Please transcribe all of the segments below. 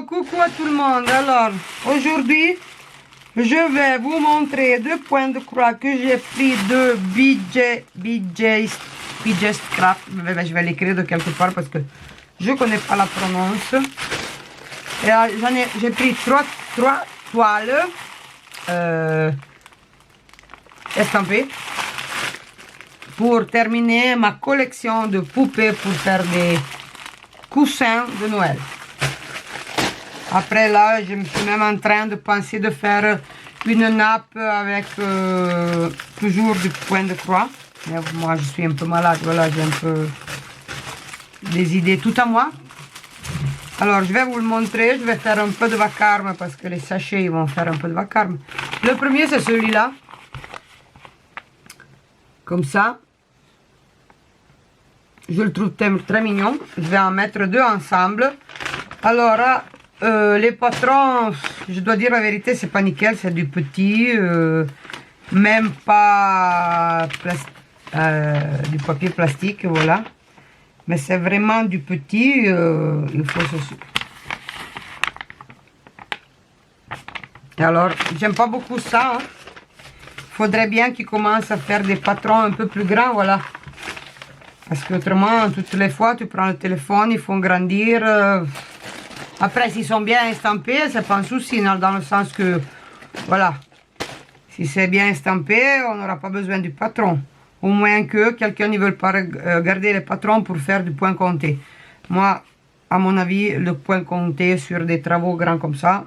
coucou à tout le monde. Alors, aujourd'hui, je vais vous montrer deux points de croix que j'ai pris de BJ Craft. Je vais l'écrire de quelque part parce que je ne connais pas la prononce. Et j'ai pris trois toiles estampées pour terminer ma collection de poupées pour faire des coussins de Noël. Après là, je me suis même en train de penser de faire une nappe avec toujours du point de croix. Mais moi, je suis un peu malade, voilà, j'ai un peu des idées tout à moi. Alors, je vais vous le montrer, je vais faire un peu de vacarme parce que les sachets, ils vont faire un peu de vacarme. Le premier, c'est celui-là. Comme ça. Je le trouve très mignon. Je vais en mettre deux ensemble. Alors, les patrons, je dois dire la vérité, c'est pas nickel, c'est du petit, même pas du papier plastique, voilà. Mais c'est vraiment du petit, il faut ceci. Et alors, j'aime pas beaucoup ça. Hein. Faudrait bien qu'ils commencent à faire des patrons un peu plus grands, voilà. Parce qu'autrement, toutes les fois, tu prends le téléphone, ils font grandir. Après, s'ils sont bien estampés, c'est pas un souci, dans le sens que, voilà, si c'est bien estampé, on n'aura pas besoin du patron. Au moins que quelqu'un ne veut pas garder les patrons pour faire du point compté. Moi, à mon avis, le point compté sur des travaux grands comme ça,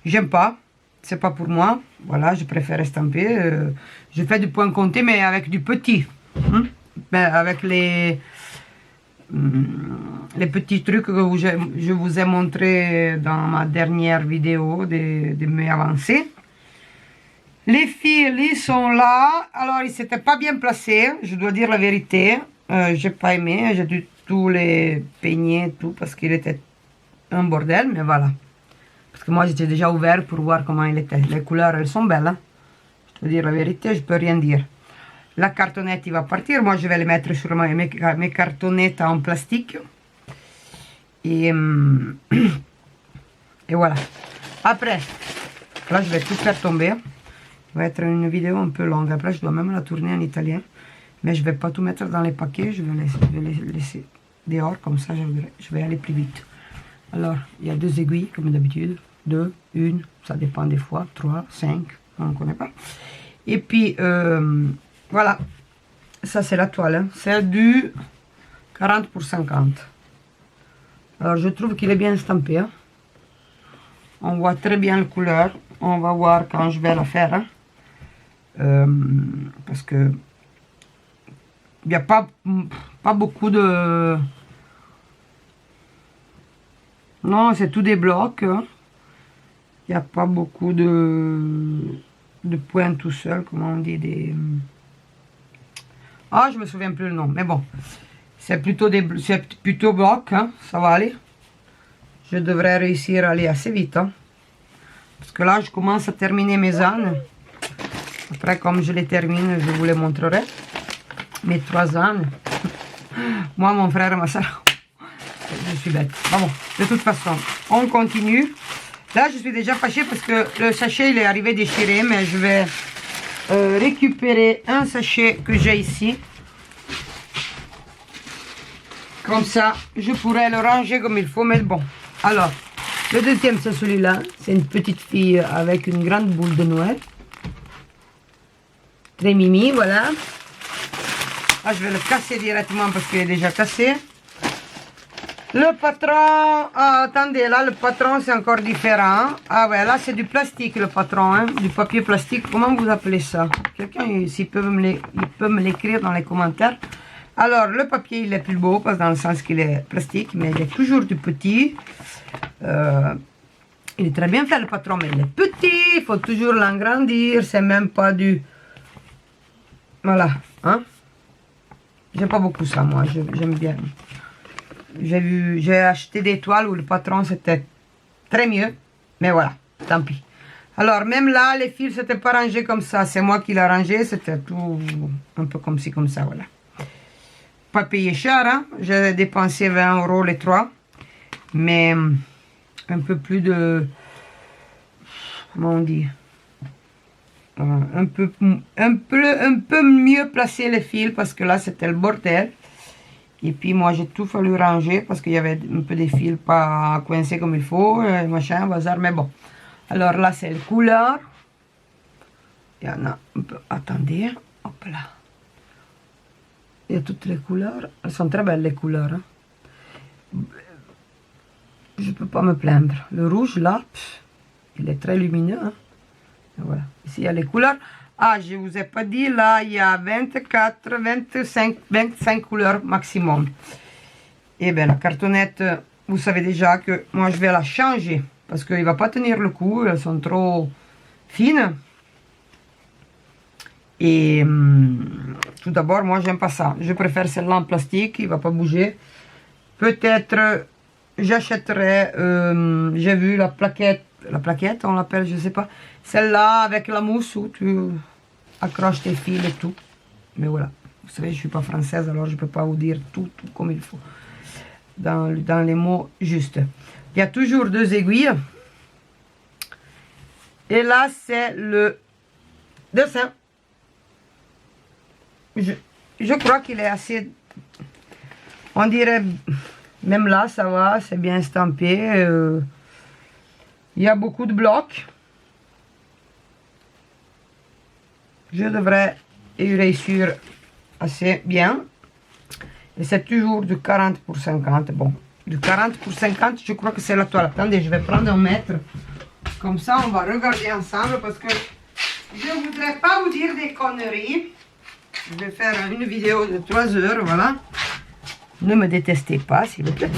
j'aime pas. C'est pas pour moi. Voilà, je préfère estamper. Je fais du point compté, mais avec du petit. Ben, avec les petits trucs que je vous ai montré dans ma dernière vidéo de mes avancées. Les fils, ils sont là. Alors, ils s'étaient pas bien placés, je dois dire la vérité. J'ai pas aimé, j'ai dû tous les peigner, tout, parce qu'il était un bordel, mais voilà. Parce que moi, j'étais déjà ouvert pour voir comment il était. Les couleurs, elles sont belles, hein. Je dois dire la vérité, je peux rien dire. La cartonnette, il va partir. Moi, je vais les mettre sur mes cartonnettes en plastique. Et voilà. Après, là, je vais tout faire tomber. Ça va être une vidéo un peu longue. Après, je dois même la tourner en italien. Mais je ne vais pas tout mettre dans les paquets. Je vais les laisser dehors. Comme ça, je vais aller plus vite. Alors, il y a deux aiguilles, comme d'habitude. 2, 1, ça dépend des fois. 3, 5, on ne connaît pas. Et puis, voilà. Ça, c'est la toile. Hein. C'est du 40 pour 50. Alors, je trouve qu'il est bien estampé. Hein. On voit très bien la couleur. On va voir quand je vais la faire. Hein. Parce que il n'y a pas beaucoup de... Non, c'est tout des blocs. Hein. Il n'y a pas beaucoup de points tout seul, comment on dit, des... Ah, je me souviens plus le nom, mais bon. C'est plutôt bloc, hein, ça va aller. Je devrais réussir à aller assez vite. Hein. Parce que là, je commence à terminer mes ânes. Après, comme je les termine, je vous les montrerai. Mes 3 ânes. Moi, mon frère et ma soeur. Je suis bête. Bon, de toute façon, on continue. Là, je suis déjà fâchée parce que le sachet, il est arrivé déchiré. Mais je vais récupérer un sachet que j'ai ici. Comme ça, je pourrais le ranger comme il faut. Mais bon, alors, le deuxième, c'est celui-là. C'est une petite fille avec une grande boule de Noël. Très mimi, voilà. Là, je vais le casser directement parce qu'il est déjà cassé. Le patron, attendez, là, le patron, c'est encore différent. Ah ouais, là, c'est du plastique, le patron, hein, du papier plastique. Comment vous appelez ça? Quelqu'un ici peut me l'écrire dans les commentaires. Alors, le papier, il est plus beau, parce que dans le sens qu'il est plastique, mais il est toujours du petit. Il est très bien fait, le patron, mais il est petit, il faut toujours l'agrandir, c'est même pas du... Voilà, hein. J'aime pas beaucoup ça, moi, j'aime bien. J'ai acheté des toiles où le patron, c'était très mieux, mais voilà, tant pis. Alors, même là, les fils, c'était pas rangé comme ça, c'est moi qui l'ai rangé, c'était tout un peu comme ci, comme ça, voilà. Pas payé cher, hein, j'ai dépensé 20 € les 3, mais un peu plus de... Comment on dit? Un peu mieux placer les fils parce que là c'était le bordel. Et puis moi j'ai tout fallu ranger parce qu'il y avait un peu des fils pas coincés comme il faut, machin, bazar, mais bon. Alors là c'est les couleurs. Il y en a un peu, attendez, hop là. Il y a toutes les couleurs, elles sont très belles les couleurs. Hein. Je peux pas me plaindre. Le rouge là, il est très lumineux. Hein. Voilà, ici il y a les couleurs. Ah, je vous ai pas dit, là il y a 24, 25 couleurs maximum. Et bien la cartonnette, vous savez déjà que moi je vais la changer. Parce qu'il ne va pas tenir le coup, elles sont trop fines. Et tout d'abord, moi j'aime pas ça. Je préfère celle-là en plastique, il ne va pas bouger. Peut-être j'achèterai, j'ai vu la plaquette on l'appelle, je sais pas. Celle-là avec la mousse où tu accroches tes fils et tout. Mais voilà, vous savez, je suis pas française, alors je peux pas vous dire tout comme il faut. Dans les mots justes. Il y a toujours 2 aiguilles. Et là, c'est le dessin. Je crois qu'il est assez... On dirait... Même là, ça va, c'est bien estampé. Il y a beaucoup de blocs. Je devrais y réussir assez bien. Et c'est toujours du 40 pour 50. Bon, du 40 pour 50, je crois que c'est la toile. Attendez, je vais prendre un mètre. Comme ça, on va regarder ensemble parce que je ne voudrais pas vous dire des conneries. Je vais faire une vidéo de 3 heures, voilà. Ne me détestez pas, s'il vous plaît.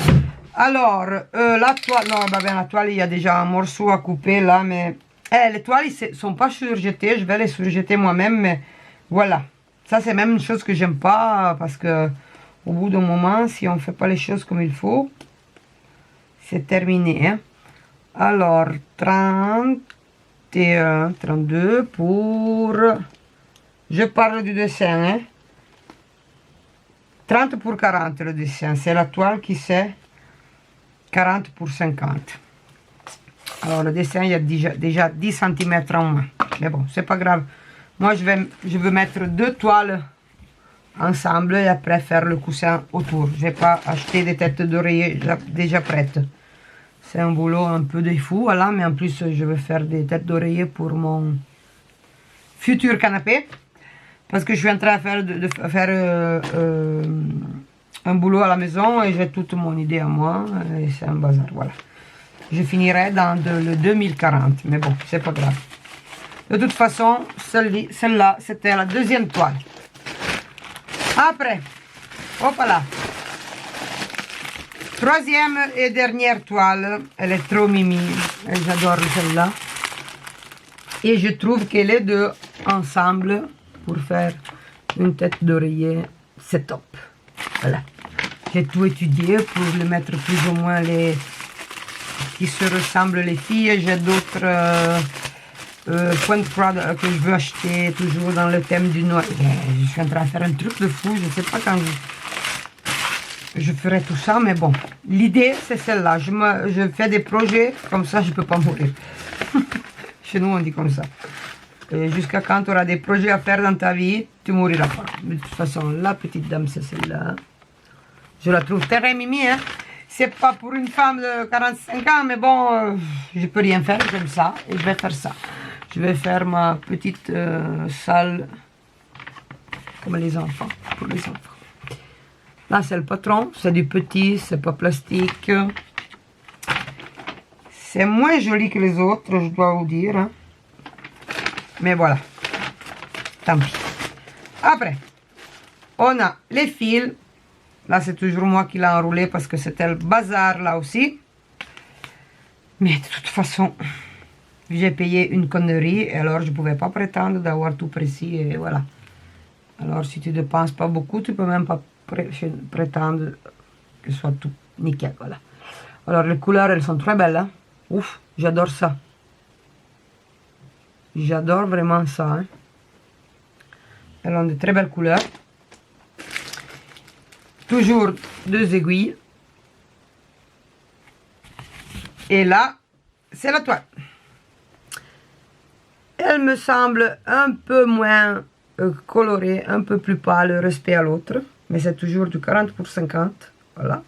Alors, la toile, non, bah ben, la toile, il y a déjà un morceau à couper là, mais... les toiles, ils ne sont pas surjetées, je vais les surjeter moi-même, mais voilà. Ça, c'est même une chose que j'aime pas, parce que au bout d'un moment, si on ne fait pas les choses comme il faut, c'est terminé. Hein. Alors, 31, 32 pour... Je parle du dessin, hein. 30 pour 40 le dessin, c'est la toile qui c'est 40 pour 50. Alors le dessin, il y a déjà 10 cm en moins. Mais bon, c'est pas grave. Moi, je veux mettre 2 toiles ensemble et après faire le coussin autour. Je vais pas acheter des têtes d'oreiller déjà prêtes. C'est un boulot un peu de fou, voilà. Mais en plus, je vais faire des têtes d'oreiller pour mon futur canapé. Parce que je suis en train de faire un boulot à la maison et j'ai toute mon idée à moi. Et c'est un bazar, voilà. Je finirai dans le 2040, mais bon, c'est pas grave. De toute façon, celle-là, c'était la 2e toile. Après, hop là. 3e et dernière toile. Elle est trop mimi. J'adore celle-là. Et je trouve que les deux ensemble, pour faire une tête d'oreiller, c'est top. Voilà. J'ai tout étudié pour le mettre plus ou moins les qui se ressemblent les filles. J'ai d'autres points de croix que je veux acheter toujours dans le thème du Noël. Je suis en train de faire un truc de fou. Je ne sais pas quand je ferai tout ça, mais bon. L'idée, c'est celle-là. Je fais des projets, comme ça, je ne peux pas mourir. Chez nous, on dit comme ça. Jusqu'à quand tu auras des projets à faire dans ta vie, tu mouriras pas. De toute façon, la petite dame, c'est celle-là. Je la trouve très mimi, hein. C'est pas pour une femme de 45 ans, mais bon, je peux rien faire, j'aime ça, et je vais faire ça. Je vais faire ma petite salle, comme les enfants, pour les enfants. Là, c'est le patron, c'est du petit, c'est pas plastique. C'est moins joli que les autres, je dois vous dire, hein. Mais voilà, tant pis. Après, on a les fils. Là, c'est toujours moi qui l'ai enroulé parce que c'était le bazar là aussi. Mais de toute façon, j'ai payé une connerie et alors je ne pouvais pas prétendre d'avoir tout précis et voilà. Alors, si tu ne dépenses pas beaucoup, tu ne peux même pas prétendre que ce soit tout nickel, voilà. Alors, les couleurs, elles sont très belles, hein. Ouf, j'adore ça. J'adore vraiment ça, hein. Elles ont de très belles couleurs. Toujours 2 aiguilles. Et là, c'est la toile. Elle me semble un peu moins colorée, un peu plus pâle, respect à l'autre. Mais c'est toujours du 40 pour 50. Voilà.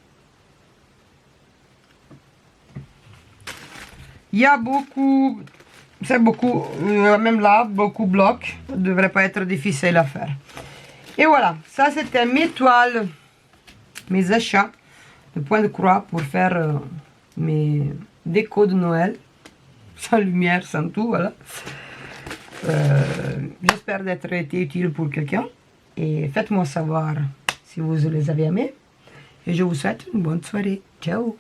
Il y a beaucoup, c'est beaucoup, même là, beaucoup de blocs. Ça ne devrait pas être difficile à faire. Et voilà, ça c'était mes toiles, mes achats de point de croix pour faire mes décos de Noël. Sans lumière, sans tout, voilà. J'espère d'être été utile pour quelqu'un. Et faites-moi savoir si vous les avez aimés. Et je vous souhaite une bonne soirée. Ciao!